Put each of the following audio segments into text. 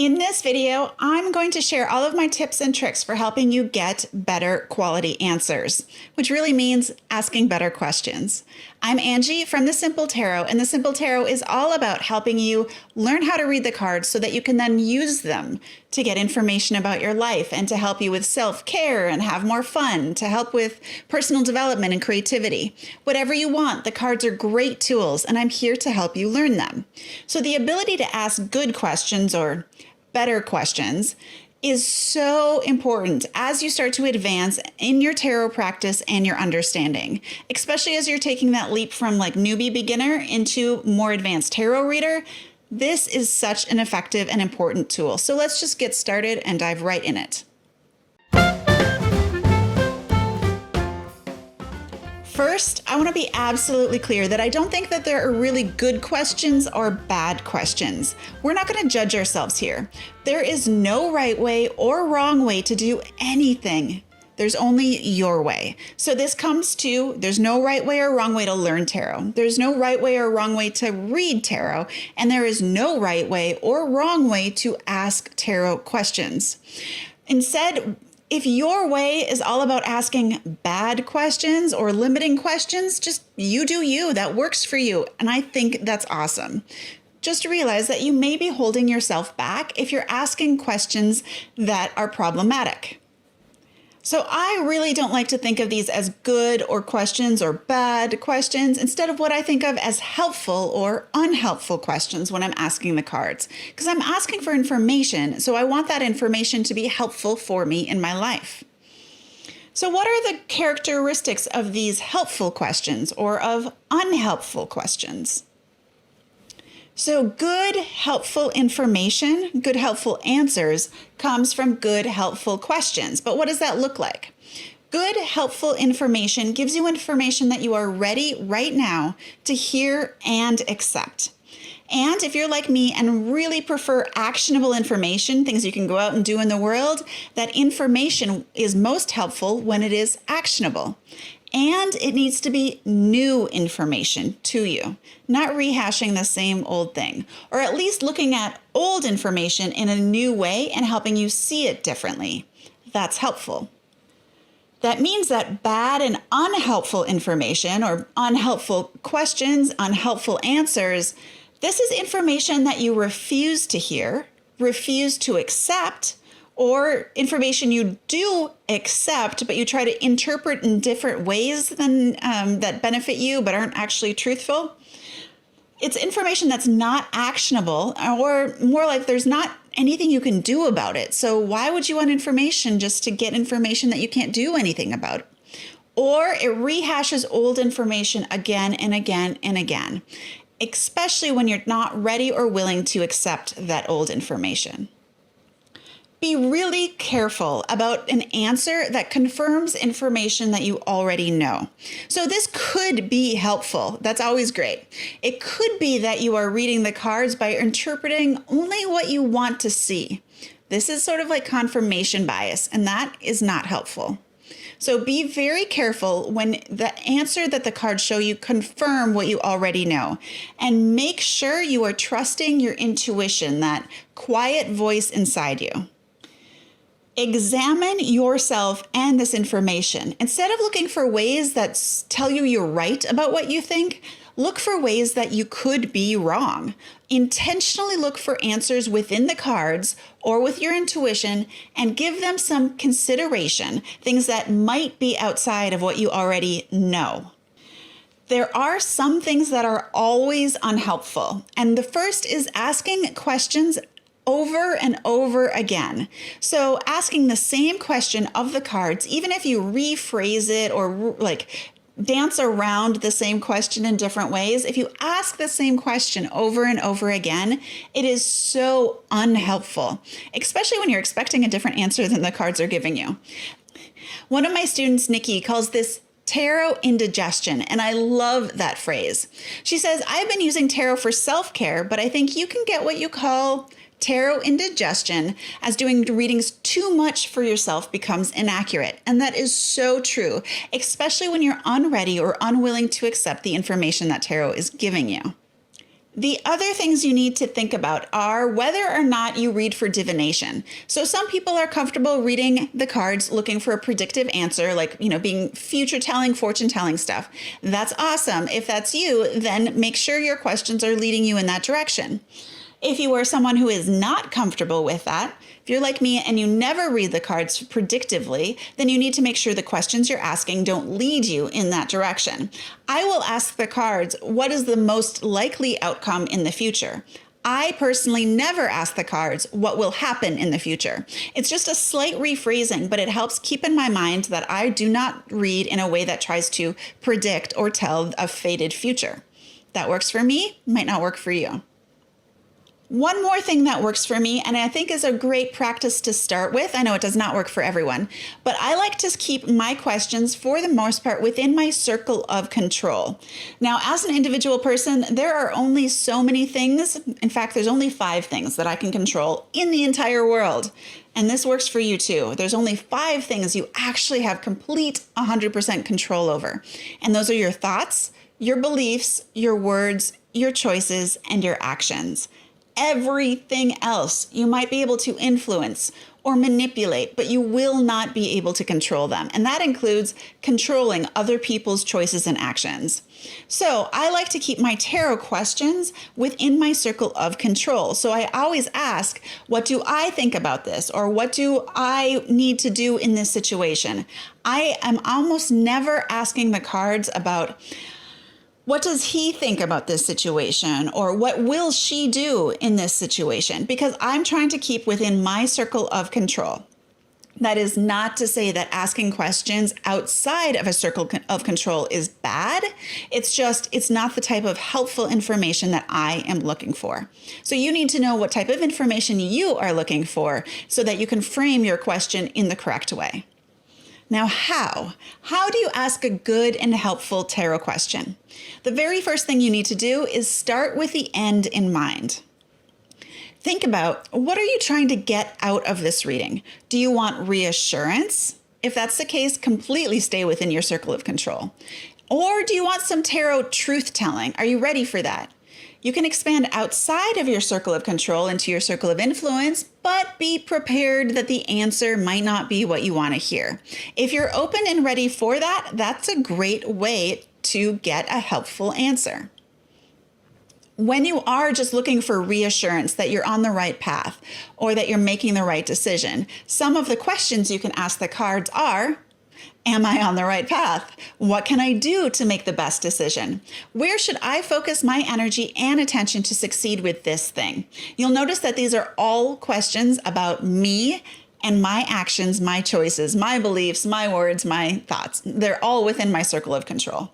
In this video, I'm going to share all of my tips and tricks for helping you get better quality answers, which really means asking better questions. I'm Angie from The Simple Tarot, and The Simple Tarot is all about helping you learn how to read the cards so that you can then use them to get information about your life and to help you with self-care and have more fun, to help with personal development and creativity. Whatever you want, the cards are great tools, and I'm here to help you learn them. So the ability to ask good questions or better questions is so important as you start to advance in your tarot practice and your understanding, especially as you're taking that leap from like newbie beginner into more advanced tarot reader. This is such an effective and important tool. So let's just get started and dive right in it. First, I want to be absolutely clear that I don't think that there are really good questions or bad questions. We're not going to judge ourselves here. There is no right way or wrong way to do anything. There's only your way. So this comes to, there's no right way or wrong way to learn tarot. There's no right way or wrong way to read tarot. And there is no right way or wrong way to ask tarot questions. Instead, if your way is all about asking bad questions or limiting questions, just you do you. That works for you. And I think that's awesome. Just realize that you may be holding yourself back if you're asking questions that are problematic. So I really don't like to think of these as good or questions or bad questions instead of what I think of as helpful or unhelpful questions when I'm asking the cards, because I'm asking for information. So I want that information to be helpful for me in my life. So what are the characteristics of these helpful questions or of unhelpful questions? So good, helpful information, good, helpful answers comes from good, helpful questions. But what does that look like? Good, helpful information gives you information that you are ready right now to hear and accept. And if you're like me and really prefer actionable information, things you can go out and do in the world, that information is most helpful when it is actionable. And it needs to be new information to you, not rehashing the same old thing, or at least looking at old information in a new way and helping you see it differently. That's helpful. That means that bad and unhelpful information or unhelpful questions, unhelpful answers, this is information that you refuse to hear, refuse to accept, or information you do accept, but you try to interpret in different ways than that benefit you, but aren't actually truthful. It's information that's not actionable, or more like there's not anything you can do about it. So why would you want information just to get information that you can't do anything about? Or it rehashes old information again and again and again, especially when you're not ready or willing to accept that old information. Be really careful about an answer that confirms information that you already know. So this could be helpful. That's always great. It could be that you are reading the cards by interpreting only what you want to see. This is sort of like confirmation bias, and that is not helpful. So be very careful when the answer that the cards show you confirm what you already know. And make sure you are trusting your intuition, that quiet voice inside you. Examine yourself and this information. Instead of looking for ways that tell you you're right about what you think, look for ways that you could be wrong. Intentionally look for answers within the cards or with your intuition and give them some consideration, things that might be outside of what you already know. There are some things that are always unhelpful. And the first is asking questions over and over again. So asking the same question of the cards, even if you rephrase it or like dance around the same question in different ways, if you ask the same question over and over again, it is so unhelpful, especially when you're expecting a different answer than the cards are giving you. One of my students, Nikki, calls this tarot indigestion, and I love that phrase. She says, I've been using tarot for self-care, but I think you can get what you call tarot indigestion, as doing readings too much for yourself becomes inaccurate. And that is so true, especially when you're unready or unwilling to accept the information that tarot is giving you. The other things you need to think about are whether or not you read for divination. So some people are comfortable reading the cards looking for a predictive answer, like, being future telling, fortune telling stuff. That's awesome. If that's you, then make sure your questions are leading you in that direction. If you are someone who is not comfortable with that, if you're like me and you never read the cards predictively, then you need to make sure the questions you're asking don't lead you in that direction. I will ask the cards, what is the most likely outcome in the future? I personally never ask the cards what will happen in the future. It's just a slight rephrasing, but it helps keep in my mind that I do not read in a way that tries to predict or tell a fated future. That works for me, might not work for you. One more thing that works for me, and I think is a great practice to start with, I know it does not work for everyone, but I like to keep my questions, for the most part, within my circle of control. Now, as an individual person, there are only so many things. In fact, there's only 5 things that I can control in the entire world. And this works for you too. There's only 5 things you actually have complete 100% control over. And those are your thoughts, your beliefs, your words, your choices, and your actions. Everything else you might be able to influence or manipulate, but you will not be able to control them. And that includes controlling other people's choices and actions. So I like to keep my tarot questions within my circle of control. So I always ask, what do I think about this? Or what do I need to do in this situation? I am almost never asking the cards about, what does he think about this situation? Or what will she do in this situation? Because I'm trying to keep within my circle of control. That is not to say that asking questions outside of a circle of control is bad. It's just, it's not the type of helpful information that I am looking for. So you need to know what type of information you are looking for so that you can frame your question in the correct way. Now, how? How do you ask a good and helpful tarot question? The very first thing you need to do is start with the end in mind. Think about, what are you trying to get out of this reading? Do you want reassurance? If that's the case, completely stay within your circle of control. Or do you want some tarot truth-telling? Are you ready for that? You can expand outside of your circle of control into your circle of influence, but be prepared that the answer might not be what you want to hear. If you're open and ready for that, that's a great way to get a helpful answer. When you are just looking for reassurance that you're on the right path or that you're making the right decision, some of the questions you can ask the cards are, am I on the right path? What can I do to make the best decision? Where should I focus my energy and attention to succeed with this thing? You'll notice that these are all questions about me and my actions, my choices, my beliefs, my words, my thoughts. They're all within my circle of control.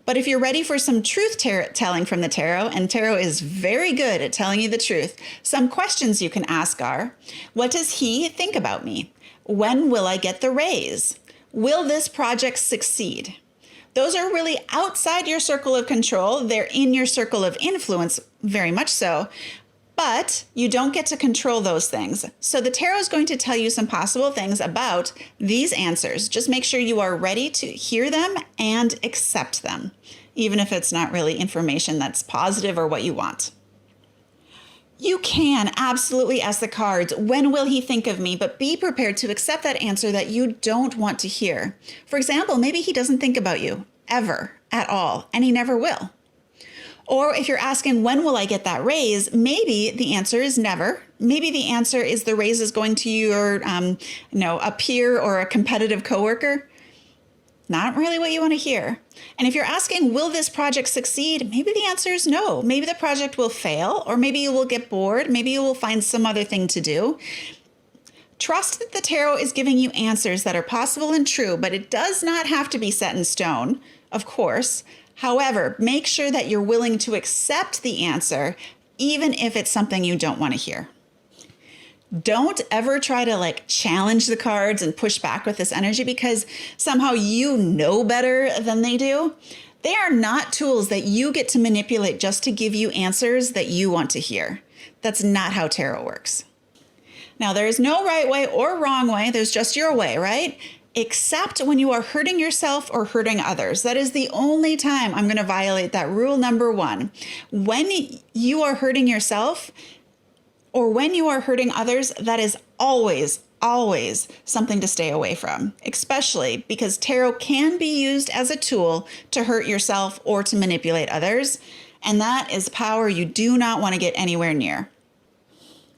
But if you're ready for some truth telling from the tarot, and tarot is very good at telling you the truth, some questions you can ask are, what does he think about me? When will I get the raise? Will this project succeed? Those are really outside your circle of control. They're in your circle of influence, very much so, but you don't get to control those things. So the tarot is going to tell you some possible things about these answers. Just make sure you are ready to hear them and accept them, even if it's not really information that's positive or what you want. You can absolutely ask the cards, when will he think of me? But be prepared to accept that answer that you don't want to hear. For example, maybe he doesn't think about you ever at all, and he never will. Or if you're asking, when will I get that raise? Maybe the answer is never. Maybe the answer is the raise is going to your, a peer or a competitive coworker. Not really what you want to hear. And if you're asking, will this project succeed? Maybe the answer is no. Maybe the project will fail, or maybe you will get bored. Maybe you will find some other thing to do. Trust that the tarot is giving you answers that are possible and true, but it does not have to be set in stone, of course. However, make sure that you're willing to accept the answer, even if it's something you don't want to hear. Don't ever try to challenge the cards and push back with this energy because somehow you know better than they do. They are not tools that you get to manipulate just to give you answers that you want to hear. That's not how tarot works. Now, there is no right way or wrong way. There's just your way, right? except when you are hurting yourself or hurting others. That is the only time I'm going to violate that rule number 1. When you are hurting yourself or when you are hurting others, that is always something to stay away from, especially because tarot can be used as a tool to hurt yourself or to manipulate others. And that is power you do not want to get anywhere near.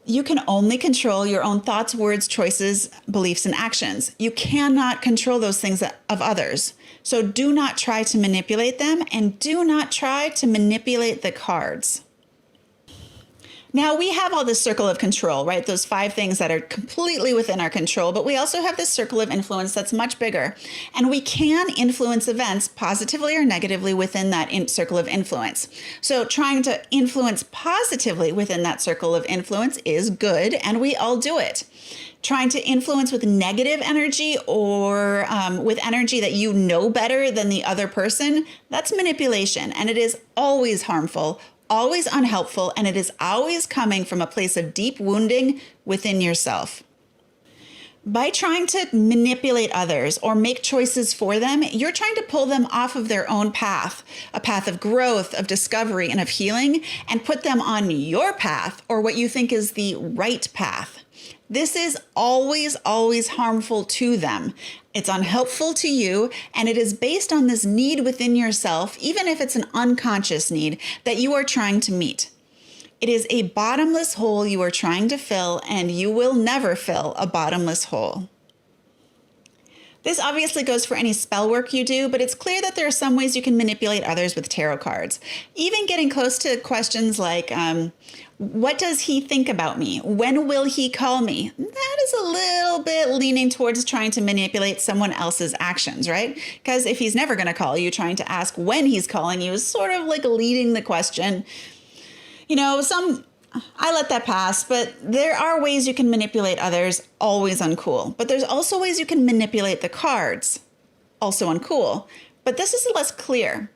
You can only control your own thoughts, words, choices, beliefs, and actions. You cannot control those things of others. So do not try to manipulate them, and do not try to manipulate the cards. Now, we have all this circle of control, right? Those 5 things that are completely within our control, but we also have this circle of influence that's much bigger. And we can influence events positively or negatively within that circle of influence. So trying to influence positively within that circle of influence is good, and we all do it. Trying to influence with negative energy or with energy that you know better than the other person, that's manipulation, and it is always harmful, always unhelpful, and it is always coming from a place of deep wounding within yourself. By trying to manipulate others or make choices for them, you're trying to pull them off of their own path, a path of growth, of discovery, and of healing, and put them on your path or what you think is the right path. This is always harmful to them. It's unhelpful to you, and it is based on this need within yourself, even if it's an unconscious need, that you are trying to meet. It is a bottomless hole you are trying to fill, and you will never fill a bottomless hole. This obviously goes for any spell work you do, but it's clear that there are some ways you can manipulate others with tarot cards. Even getting close to questions like, what does he think about me? When will he call me? That is a little bit leaning towards trying to manipulate someone else's actions, right? Because if he's never going to call you, trying to ask when he's calling you is sort of like leading the question. I let that pass, but there are ways you can manipulate others, always uncool. But there's also ways you can manipulate the cards, also uncool. But this is less clear.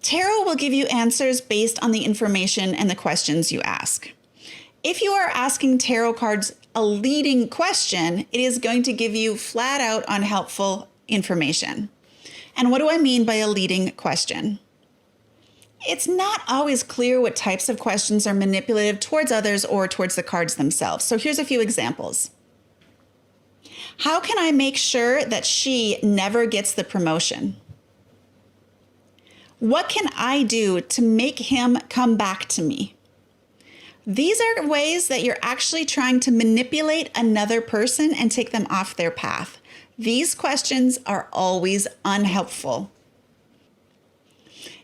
Tarot will give you answers based on the information and the questions you ask. If you are asking tarot cards a leading question, it is going to give you flat out unhelpful information. And what do I mean by a leading question? It's not always clear what types of questions are manipulative towards others or towards the cards themselves. So here's a few examples. How can I make sure that she never gets the promotion? What can I do to make him come back to me? These are ways that you're actually trying to manipulate another person and take them off their path. These questions are always unhelpful.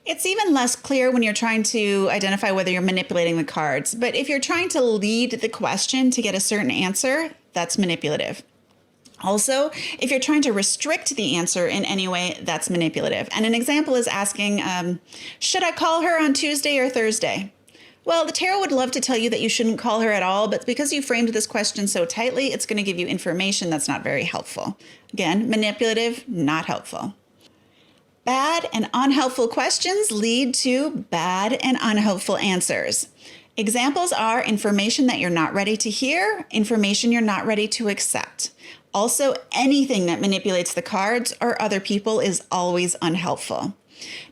It's even less clear when you're trying to identify whether you're manipulating the cards, but if you're trying to lead the question to get a certain answer, that's manipulative. Also, if you're trying to restrict the answer in any way, that's manipulative. And an example is asking, should I call her on Tuesday or Thursday? Well, the tarot would love to tell you that you shouldn't call her at all, but because you framed this question so tightly, it's going to give you information that's not very helpful. Again, manipulative, not helpful. Bad and unhelpful questions lead to bad and unhelpful answers. Examples are information that you're not ready to hear, information you're not ready to accept. Also, anything that manipulates the cards or other people is always unhelpful.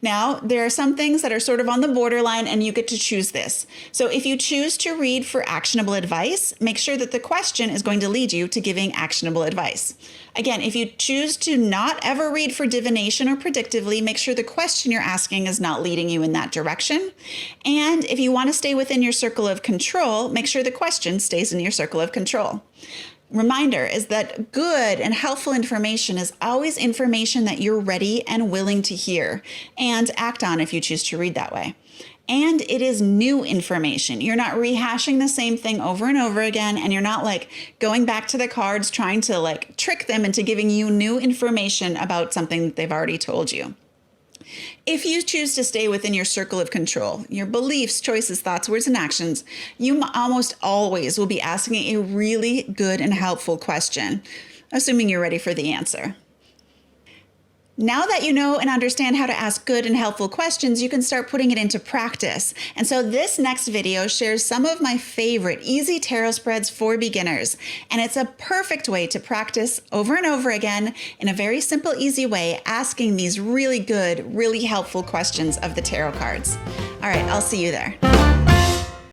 Now, there are some things that are sort of on the borderline, and you get to choose this. So if you choose to read for actionable advice, make sure that the question is going to lead you to giving actionable advice. Again, if you choose to not ever read for divination or predictively, make sure the question you're asking is not leading you in that direction. And if you want to stay within your circle of control, make sure the question stays in your circle of control. Reminder is that good and helpful information is always information that you're ready and willing to hear and act on if you choose to read that way. And it is new information. You're not rehashing the same thing over and over again, and you're not going back to the cards trying to trick them into giving you new information about something that they've already told you. If you choose to stay within your circle of control, your beliefs, choices, thoughts, words, and actions, you almost always will be asking a really good and helpful question, assuming you're ready for the answer. Now that you know and understand how to ask good and helpful questions, you can start putting it into practice. And so this next video shares some of my favorite easy tarot spreads for beginners. And it's a perfect way to practice over and over again in a very simple, easy way, asking these really good, really helpful questions of the tarot cards. All right, I'll see you there.